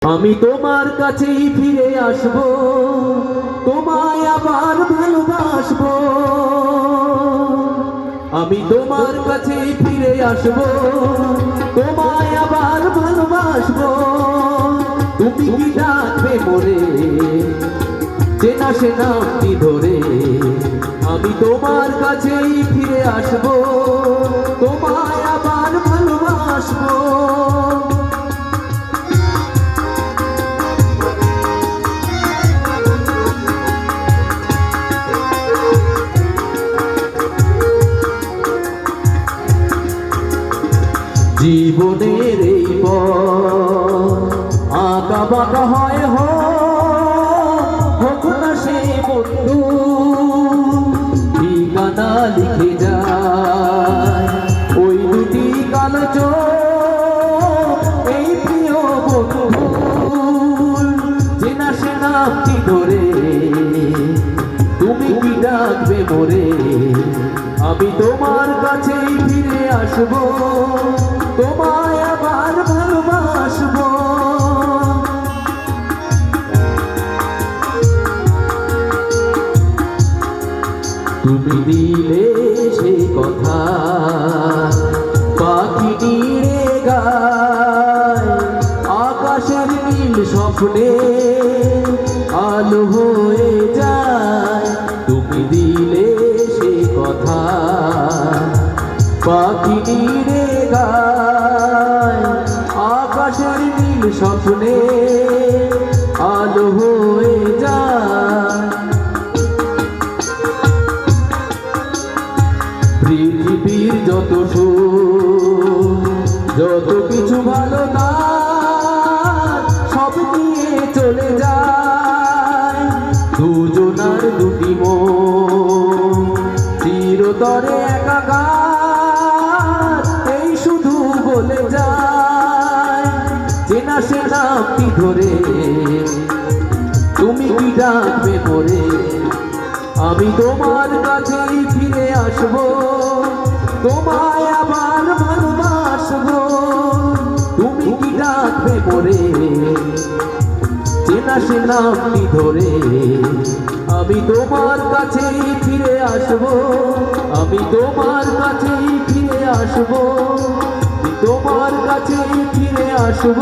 আমি তোমার কাছেই ফিরে আসব, তোমায় আবার ভালোবাসবো। আমি তোমার কাছেই ফিরে আসব, তোমায় আবার ভালোবাসবো। তুমি কি ডাকবে মোরে, চেনা সে নামটি ধরে। আমি তোমার কাছেই ফিরে আসব, তোমায় আবার ভালোবাসবো। জীবনের এই পথ আঁকা বাঁকা হয়, হোক না সে বন্ধু ঠিকানা লিখে যায় ওই দুটি কালো চোখ। এই প্রিয় বন্ধু চেনা সে নামটি ধরে, তুমি কি ডাকবে মোরে। আমি তোমার কাছেই ফিরে আসবো, তোমায় আবার ভালোবাসবো। তুমি দিলে সে কথা পাখি নিয়ে গায়, আকাশের নীল স্বপ্নে আলো হয়ে যায়। তুমি দিলে সে কথা পাখি নিয়ে গায়, আকাশের নীল স্বপ্নে আলো হয়ে যায়। পৃথিবীর যত সুখ যত কিছু ভালো তার সব নিয়ে চলে যায়। দুজনার দুটি মন চিরতরে একাকার, এই শুধু বলে যায় চেনা সে নামটি ধরে। তুমি কি ডাকবে মোরে, আমি তোমার কাছেই ফিরে আসব, তোমায় আবার ভালোবাসবো। তুমি কি ডাকবে মোরে, চেনা সে নামটি ধরে। আমি তোমার কাছেই ফিরে আসব, আমি তোমার কাছেই ফিরে আসব, তোমার কাছেই ফিরে আসব।